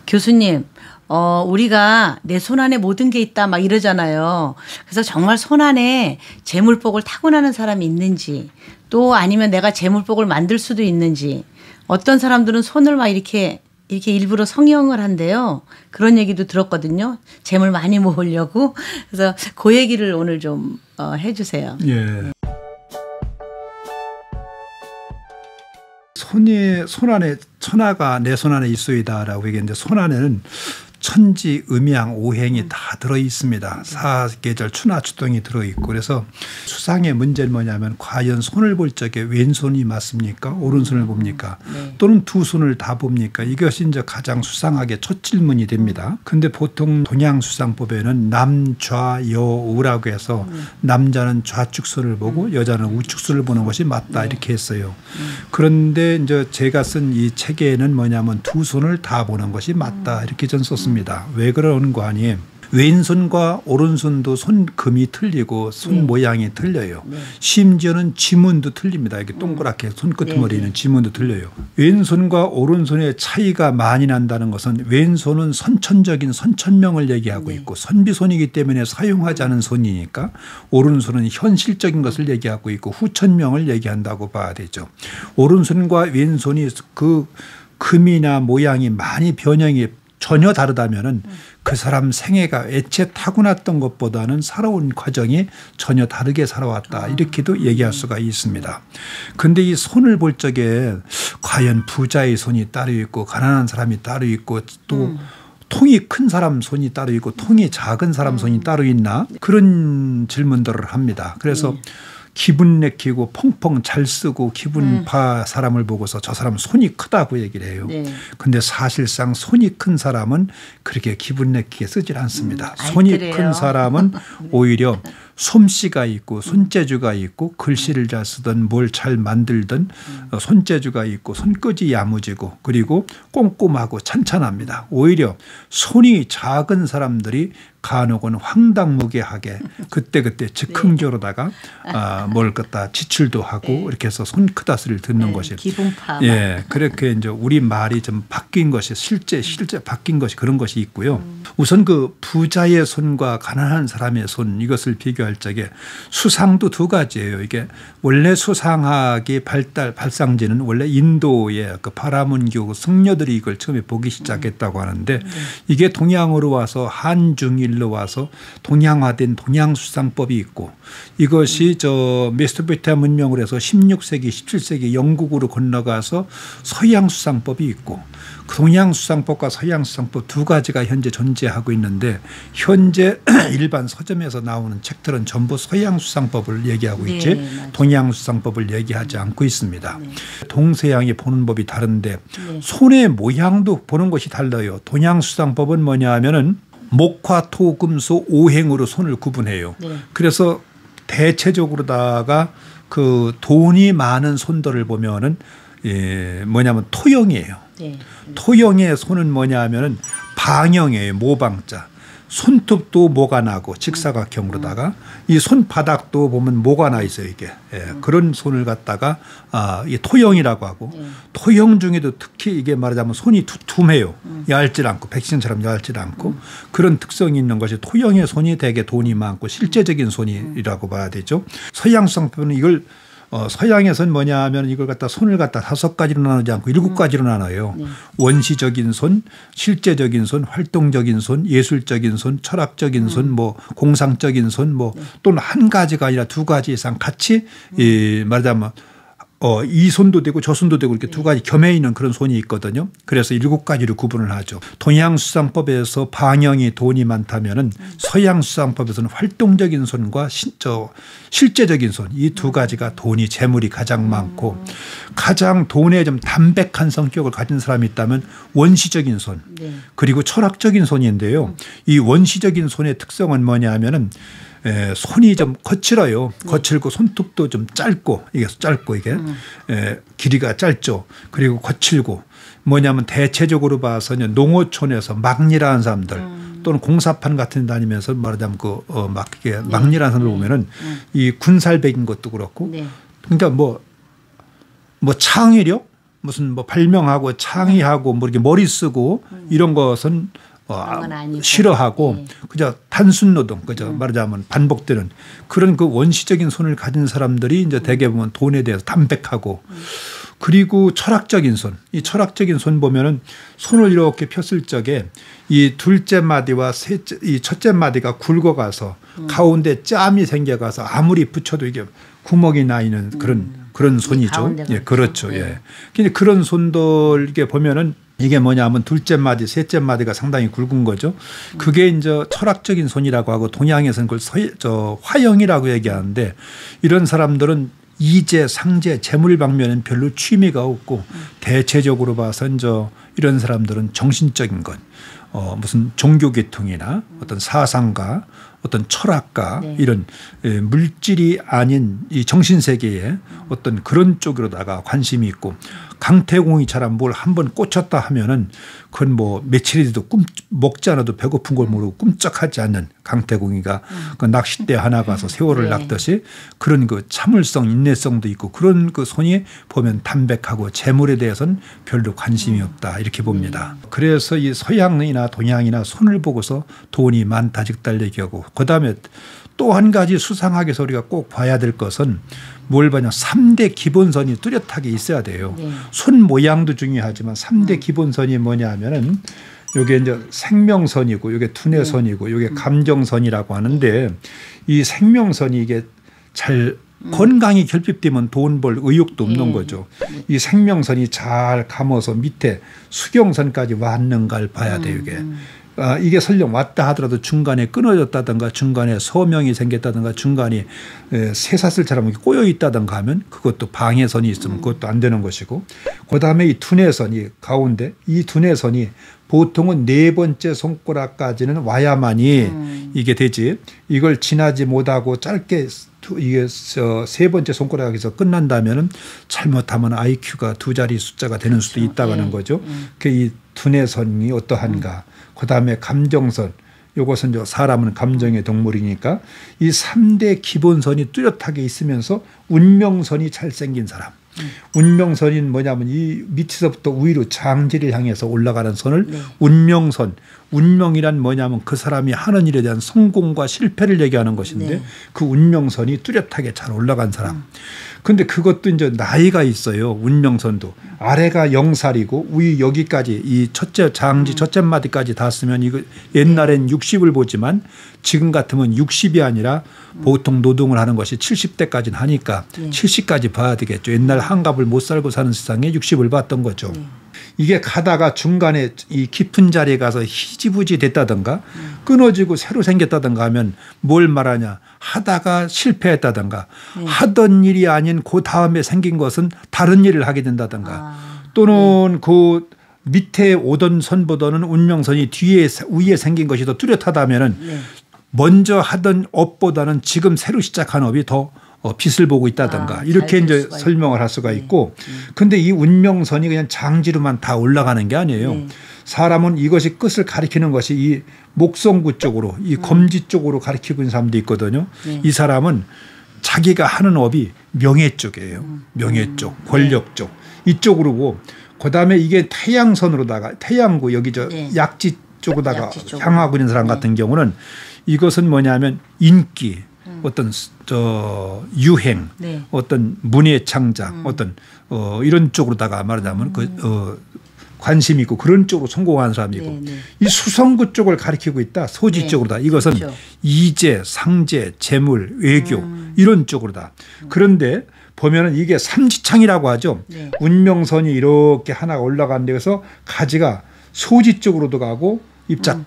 교수님, 우리가 내 손 안에 모든 게 있다 막 이러잖아요. 그래서 정말 손 안에 재물복을 타고나는 사람이 있는지, 또 아니면 내가 재물복을 만들 수도 있는지, 어떤 사람들은 손을 막 이렇게 일부러 성형을 한대요. 그런 얘기도 들었거든요. 재물 많이 모으려고. 그래서 그 얘기를 오늘 좀 해주세요. 예. 손 안에 천하가 내 손 안에 있소이다라고 얘기했는데, 손 안에는 천지, 음양, 오행이 다 들어 있습니다. 사계절, 추나 추동이 들어 있고, 그래서 수상의 문제는 뭐냐면 과연 손을 볼 적에 왼손이 맞습니까? 오른손을 봅니까? 네. 또는 두 손을 다 봅니까? 이것이 이제 가장 수상하게 첫 질문이 됩니다. 근데 보통 동양수상법에는 남좌여우라고 해서 남자는 좌측 손을 보고 여자는 우측 손을 보는 것이 맞다, 이렇게 했어요. 그런데 이제 제가 쓴 이 책에는 뭐냐면 두 손을 다 보는 것이 맞다, 이렇게 전 썼습니다. 왜 그러는 거 아니에요? 왼손과 오른손도 손금이 틀리고 손 모양이 틀려요. 심지어는 지문도 틀립니다. 이렇게 동그랗게 손끝머리는 지문도 틀려요. 왼손과 오른손의 차이가 많이 난다는 것은 왼손은 선천적인 선천명을 얘기하고 있고 선비손이기 때문에 사용하지 않은 손이니까, 오른손은 현실적인 것을 얘기하고 있고 후천명을 얘기한다고 봐야 되죠. 오른손과 왼손이 그 금이나 모양이 많이 변형이 전혀 다르다면은 그 사람 생애가 애초에 타고났던 것보다는 살아온 과정이 전혀 다르게 살아왔다, 이렇게도 얘기할 수가 있습니다. 그런데 이 손을 볼 적에 과연 부자의 손이 따로 있고 가난한 사람이 따로 있고 또 통이 큰 사람 손이 따로 있고 통이 작은 사람 손이 따로 있나, 그런 질문들을 합니다. 그래서 기분 내키고 펑펑 잘 쓰고 기분 파 사람을 보고서 저 사람 손이 크다고 얘기를 해요. 그런데 사실상 손이 큰 사람은 그렇게 기분 내키게 쓰질 않습니다. 손이 큰 사람은 오히려 솜씨가 있고 손재주가 있고 글씨를 잘 쓰든 뭘 잘 만들든 손재주가 있고 손끝이 야무지고 그리고 꼼꼼하고 찬찬합니다. 오히려 손이 작은 사람들이 간혹은 황당무계하게 그때그때 즉흥적으로다가 뭘 갖다 지출도 하고 이렇게 해서 손 크다 소리를 듣는 것이 기분파. 예, 그렇게 이제 우리 말이 좀 바뀐 것이 실제 바뀐 것이 그런 것이 있고요. 우선 그 부자의 손과 가난한 사람의 손, 이것을 비교할 적에 수상도 두 가지예요. 이게 원래 수상학의 발상지는 원래 인도의 그 바라문교 승려들이 이걸 처음에 보기 시작했다고 하는데, 이게 동양으로 와서 한중일로 와서 동양화된 동양수상법이 있고, 이것이 저 메소포타미아 문명으로 해서 16세기 17세기 영국으로 건너가서 서양수상법이 있고, 동양수상법과 서양수상법 두 가지가 현재 존재하고 있는데, 현재 일반 서점에서 나오는 책들은 전부 서양수상법을 얘기하고 있지 동양수상법을 얘기하지 않고 있습니다. 동서양이 보는 법이 다른데 손의 모양도 보는 것이 달라요. 동양수상법은 뭐냐 하면은 목화 토 금수 오행으로 손을 구분해요. 그래서 대체적으로다가 그 돈이 많은 손들을 보면은 뭐냐면 토형이에요. 토형의 손은 뭐냐 하면은 방형이에요. 모방자. 손톱도 모가 나고 직사각형으로다가 이 손바닥도 보면 모가 나 있어요. 이게 그런 손을 갖다가 이 토형이라고 하고, 토형 중에도 특히 이게 말하자면 손이 두툼해요. 얇지 않고 백신처럼 얇지 않고 그런 특성이 있는 것이 토형의 손이 되게 돈이 많고 실제적인 손이라고 봐야 되죠. 서양수상법은 이걸 서양에서는 뭐냐 하면 이걸 갖다 손을 갖다 5가지로 나누지 않고 7가지로 나눠요. 원시적인 손, 실제적인 손, 활동적인 손, 예술적인 손, 철학적인 손, 뭐 공상적인 손, 뭐 또는 한 가지가 아니라 2가지 이상 같이 말하자면 이 손도 되고 저 손도 되고 이렇게 2가지 겸해 있는 그런 손이 있거든요. 그래서 7가지로 구분을 하죠. 동양수상법에서 방형이 돈이 많다면은 서양수상법에서는 활동적인 손과 실제적인 손, 이 2가지가 돈이 재물이 가장 많고, 가장 돈에 좀 담백한 성격을 가진 사람이 있다면 원시적인 손, 그리고 철학적인 손인데요. 이 원시적인 손의 특성은 뭐냐 하면은 손이 좀 거칠어요. 거칠고 손톱도 좀 짧고 이게 길이가 짧죠. 그리고 거칠고 뭐냐면 대체적으로 봐서는 농어촌에서 막일하는 사람들 또는 공사판 같은 데 다니면서 말하자면 막일하는 사람들 보면은 이 군살백인 것도 그렇고, 그러니까 뭐 창의력 무슨 뭐 발명하고 창의하고 뭐 이렇게 머리 쓰고 이런 것은 싫어하고 네. 그저 단순 노동, 그저 말하자면 반복되는 그런 그 원시적인 손을 가진 사람들이 이제 대개 보면 돈에 대해서 담백하고 그리고 철학적인 손, 이 철학적인 손 보면은 손을 이렇게 폈을 적에 이 둘째 마디와 이 첫째 마디가 굵어가서 가운데 짬이 생겨가서 아무리 붙여도 이게 구멍이 나 있는 그런 손이죠. 예, 그렇죠. 네. 예. 근데 그런 손들 이게 보면은 이게 뭐냐면 둘째 마디, 셋째 마디가 상당히 굵은 거죠. 그게 이제 철학적인 손이라고 하고 동양에서는 그걸 화형이라고 얘기하는데 이런 사람들은 이재, 상재, 재물 방면은 별로 취미가 없고 대체적으로 봐서 이제 이런 사람들은 정신적인 것, 무슨 종교계통이나 어떤 사상가, 어떤 철학가 네. 이런 물질이 아닌 이 정신세계에 어떤 그런 쪽으로다가 관심이 있고 강태공이처럼 뭘 한번 꽂혔다 하면은 그건 뭐 며칠이도 먹지 않아도 배고픈 걸 모르고 꿈쩍하지 않는 강태공이가 그 낚싯대 하나 가서 새우를 네. 낚듯이 그런 그 참을성, 인내성도 있고 그런 그 손이 보면 담백하고 재물에 대해서는 별로 관심이 없다 이렇게 봅니다. 그래서 이 서양이나 동양이나 손을 보고서 돈이 많다 즉달리기 하고 그다음에 또 한 가지 수상하게 해서 우리가 꼭 봐야 될 것은 뭘 봐냐 3대 기본선이 뚜렷하게 있어야 돼요. 네. 손 모양도 중요하지만 3대 기본선이 뭐냐 하면은 요게 이제 생명선이고 요게 투뇌선이고 요게 감정선이라고 하는데 이 생명선이 이게 잘 건강이 결핍되면 돈 벌 의욕도 없는 거죠. 이 생명선이 잘 감아서 밑에 수경선까지 왔는가를 봐야 돼요. 이게. 이게 설령 왔다 하더라도 중간에 끊어졌다든가 중간에 소명이 생겼다든가 중간에 쇠사슬처럼 꼬여 있다든가 하면 그것도 방해선이 있으면 그것도 안 되는 것이고 그다음에 이 두뇌선이 가운데 이 두뇌선이 보통은 네 번째 손가락까지는 와야만이 이게 되지 이걸 지나지 못하고 짧게 이게 세 번째 손가락에서 끝난다면은 잘못하면 IQ가 두 자리 숫자가 되는 수도 있다는 네. 거죠. 그 이 두뇌선이 어떠한가. 그다음에 감정선. 이것은 사람은 감정의 동물이니까 이 3대 기본선이 뚜렷하게 있으면서 운명선이 잘 생긴 사람. 운명선이 뭐냐면 이 밑에서부터 위로 장지를 향해서 올라가는 선을 네. 운명선. 운명이란 뭐냐면 그 사람이 하는 일에 대한 성공과 실패를 얘기하는 것인데 네. 그 운명선이 뚜렷하게 잘 올라간 사람. 근데 그것도 이제 나이가 있어요. 운명선도. 아래가 0살이고 위 여기까지 이 첫째 장지 첫째 마디까지 닿았으면 이거 옛날엔 60을 보지만 지금 같으면 60이 아니라 보통 노동을 하는 것이 70대까지는 하니까 70까지 봐야 되겠죠. 옛날 한갑을 못 살고 사는 세상에 60을 봤던 거죠. 이게 가다가 중간에 이 깊은 자리에 가서 희지부지 됐다든가 끊어지고 새로 생겼다든가 하면 뭘 말하냐. 하다가 실패했다든가 하던 일이 아닌 그 다음에 생긴 것은 다른 일을 하게 된다든가 또는 그 밑에 오던 선보다는 운명선이 위에 생긴 것이 더 뚜렷하다면은 먼저 하던 업보다는 지금 새로 시작한 업이 더 빛을 보고 있다든가 이렇게 이제 설명을 할 수가 있고 근데 이 운명선이 그냥 장지로만 다 올라가는 게 아니에요. 사람은 이것이 끝을 가리키는 것이 이 목성구 쪽으로 이 검지 쪽으로 가리키고 있는 사람도 있거든요. 이 사람은 자기가 하는 업이 명예 쪽이에요. 명예 쪽, 권력 쪽 이쪽으로고 그다음에 이게 태양선으로다가 태양구 여기 저 약지 쪽으로다가 약지 쪽으로. 향하고 있는 사람 같은 경우는 이것은 뭐냐면 인기 어떤 유행, 어떤 문예 창작, 어떤 이런 쪽으로다가 말하자면 관심이 있고 그런 쪽으로 성공한 사람이고 이 수성구 쪽을 가리키고 있다. 소지 쪽으로다. 이것은 그렇죠. 이재, 상재, 재물, 외교 이런 쪽으로다. 그런데 보면은 이게 삼지창이라고 하죠. 운명선이 이렇게 하나가 올라가는 데서 가지가 소지 쪽으로도 가고 입작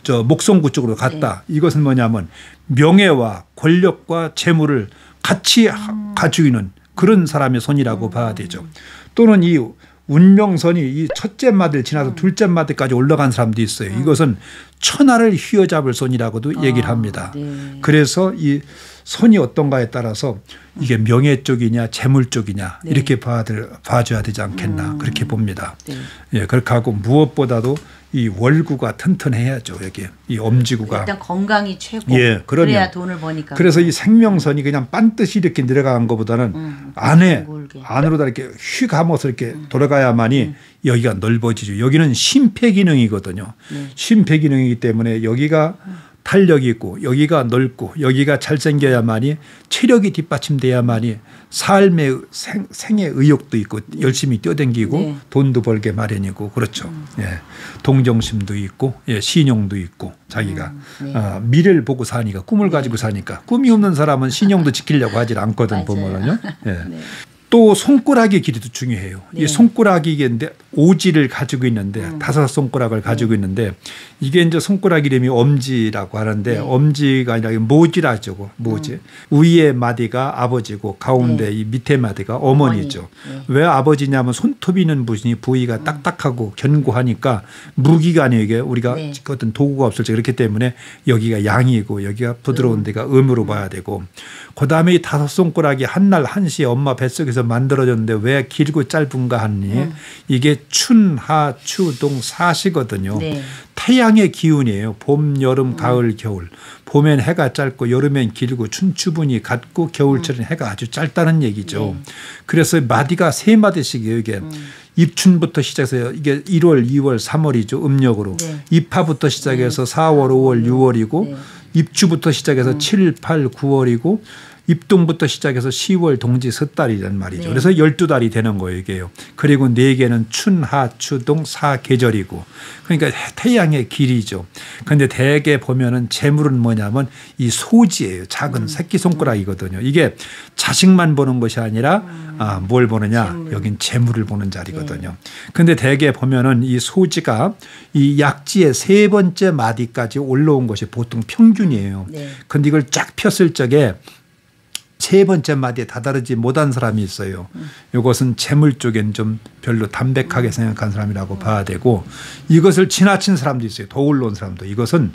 저 목성구 쪽으로 갔다. 이것은 뭐냐면 명예와 권력과 재물을 같이 가지고 있는 그런 사람의 손이라고 봐야 되죠. 또는 이 운명선이 이 첫째 마디를 지나서 둘째 마디까지 올라간 사람도 있어요. 이것은 천하를 휘어잡을 손이라고도 얘기를 합니다. 그래서 이 손이 어떤가에 따라서 이게 명예 쪽이냐 재물 쪽이냐 이렇게 봐줘야 되지 않겠나 그렇게 봅니다. 예, 그렇게 하고 무엇보다도 이 월구가 튼튼해야죠. 여기 이 엄지구가 일단 건강이 최고. 예, 그래야 돈을 버니까. 그래서 이 생명선이 그냥 반드시 이렇게 내려간 것보다는 안으로 이렇게 휘 감아서 이렇게 돌아가야만이 여기가 넓어지죠. 여기는 심폐기능이거든요. 심폐기능이기 때문에 여기가 탄력이 있고 여기가 넓고 여기가 잘생겨야만이 체력이 뒷받침돼야만이 삶의 생의 의욕도 있고 열심히 뛰어댕기고 돈도 벌게 마련이고 그렇죠. 예. 동정심도 있고 예. 신용도 있고 자기가 미래를 보고 사니까 꿈을 가지고 사니까 꿈이 없는 사람은 신용도 지키려고 하질 않거든 보면은요. 예. 또 손가락의 길이도 중요해요. 이 손가락이인데 오지를 가지고 있는데 5손가락을 가지고 있는데 이게 이제 손가락 이름이 엄지라고 하는데 엄지가 아니라 모지라죠. 모지. 위에 마디가 아버지고 가운데 이 밑에 마디가 어머니죠. 왜 아버지냐면 손톱이 있는 부위가 딱딱하고 견고하니까 무기가 아니에요. 이게 우리가 어떤 도구가 없을 때 그렇기 때문에 여기가 양이고 여기가 부드러운 데가 음으로 봐야 되고 그다음에 이 5손가락이 한날 한시에 엄마 뱃속에서 만들어졌는데 왜 길고 짧은가 하니 이게 춘, 하, 추, 동, 사시거든요. 태양의 기운이에요. 봄, 여름, 가을, 겨울. 봄엔 해가 짧고 여름엔 길고 춘추분이 같고 겨울철엔 해가 아주 짧다는 얘기죠. 그래서 마디가 3마디씩이에요. 이게. 입춘부터 시작해서 이게 1월, 2월, 3월이죠. 음력으로. 입하부터 시작해서 4월, 5월, 6월이고 입주부터 시작해서 7, 8, 9월이고 입동부터 시작해서 10월 동지 섣달이란 말이죠. 그래서 12달이 되는 거예요. 이게요. 그리고 4개는 춘, 하, 추, 동, 사 계절이고 그러니까 태양의 길이죠. 그런데 대개 보면은 재물은 뭐냐면 이 소지예요. 작은 새끼손가락이거든요. 이게 자식만 보는 것이 아니라 뭘 보느냐 여긴 재물을 보는 자리거든요. 그런데 대개 보면은 이 소지가 이 약지의 3번째 마디까지 올라온 것이 보통 평균이에요. 그런데 이걸 쫙 폈을 적에 3번째 마디에 다다르지 못한 사람이 있어요. 이것은 재물 쪽엔 좀 별로 담백하게 생각한 사람이라고 봐야 되고 이것을 지나친 사람도 있어요. 더 올라온 사람도. 이것은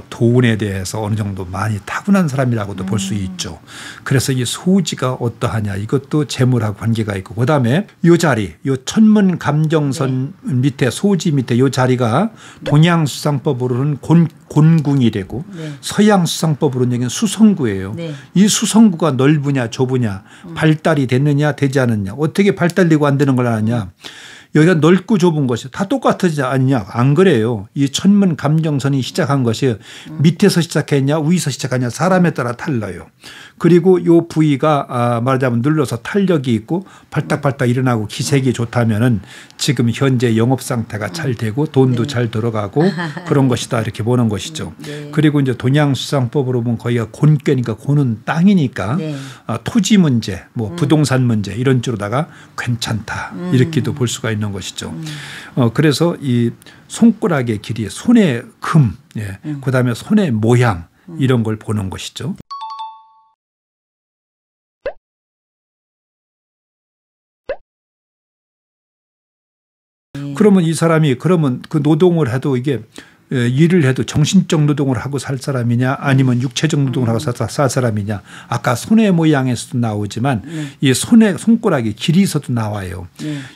돈에 대해서 어느 정도 많이 타고난 사람이라고도 볼 수 있죠. 그래서 이 소지가 어떠하냐 이것도 재물하고 관계가 있고 그다음에 이 자리 이 천문 감정선 밑에 소지 밑에 이 자리가 동양수상법으로는 곤궁이 되고 서양수상법으로는 여기는 수성구예요. 이 수성구가 넓으냐 좁으냐 발달이 됐느냐 되지 않느냐 어떻게 발달되고 안 되는 걸 아느냐 여기가 넓고 좁은 것이 다 똑같지 않냐 안 그래요. 이 천문 감정선이 시작한 것이 밑에서 시작했냐 위에서 시작하냐 사람에 따라 달라요. 그리고 이 부위가 말하자면 눌러서 탄력이 있고 발딱발딱 일어나고 기색이 좋다면은 지금 현재 영업 상태가 잘 되고 돈도 잘 들어가고 그런 것이다 이렇게 보는 것이죠. 그리고 이제 동양수상법으로 보면 거기가 곤괴니까 곤은 땅이니까 토지 문제 뭐 부동산 문제 이런 쪽으로다가 괜찮다 이렇게도 볼 수가 있는 것이죠. 그래서 이 손가락의 길이 손의 금 그다음에 손의 모양 이런 걸 보는 것이죠. 그러면 이 사람이 그러면 그 노동을 해도 이게 일을 해도 정신적 노동을 하고 살 사람이냐 아니면 육체적 노동을 하고 살 사람이냐 아까 손의 모양에서도 나오지만 이 손가락이 길이서도 나와요.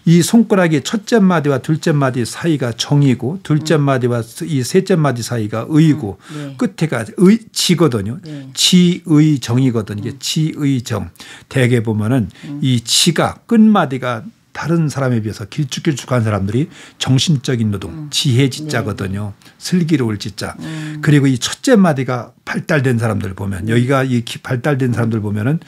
이 손가락이 첫째 마디와 둘째 마디 사이가 정이고 둘째 마디와 이 셋째 마디 사이가 의고 끝에가 지거든요. 지의 정이거든요. 이게 지의 정. 대개 보면은 이 지가 끝마디가 다른 사람에 비해서 길쭉길쭉한 사람들이 정신적인 노동, 지혜 지자거든요. 슬기로울 지자. 그리고 이 첫째 마디가 발달된 사람들 보면 여기가 이 발달된 사람들 보면은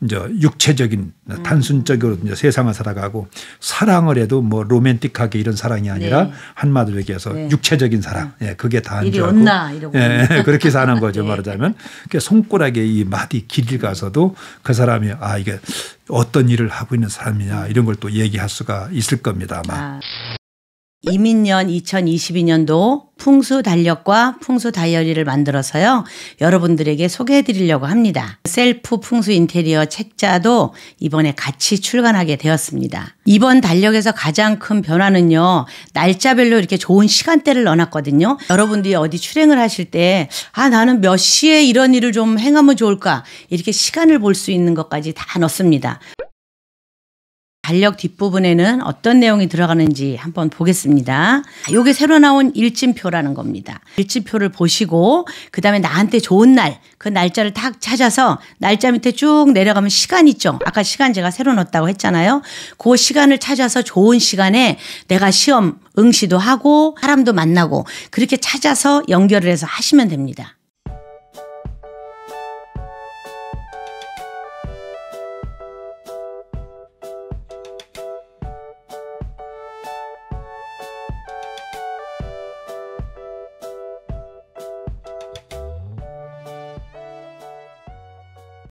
이제 육체적인 단순적으로 이제 세상을 살아가고 사랑을 해도 뭐 로맨틱하게 이런 사랑이 아니라 한마디로 얘기해서 육체적인 사랑. 그게 다 안 좋고. 그렇게 사는 거죠. 말하자면. 그러니까 손가락에 이 마디 길이 가서도 그 사람이 이게 어떤 일을 하고 있는 사람이냐 이런 걸 또 얘기할 수가 있을 겁니다. 아마. 이민년 2022년도 풍수 달력과 풍수 다이어리를 만들어서요. 여러분들에게 소개해 드리려고 합니다. 셀프 풍수 인테리어 책자도 이번에 같이 출간하게 되었습니다. 이번 달력에서 가장 큰 변화는요. 날짜별로 이렇게 좋은 시간대를 넣어놨거든요. 여러분들이 어디 출행을 하실 때 나는 몇 시에 이런 일을 좀 행하면 좋을까 이렇게 시간을 볼 수 있는 것까지 다 넣습니다. 달력 뒷부분에는 어떤 내용이 들어가는지 한번 보겠습니다. 이게 새로 나온 일진표라는 겁니다. 일진표를 보시고 그다음에 나한테 좋은 날, 그 날짜를 딱 찾아서 날짜 밑에 쭉 내려가면 시간 있죠. 아까 시간 제가 새로 넣었다고 했잖아요. 그 시간을 찾아서 좋은 시간에 내가 시험 응시도 하고 사람도 만나고 그렇게 찾아서 연결을 해서 하시면 됩니다.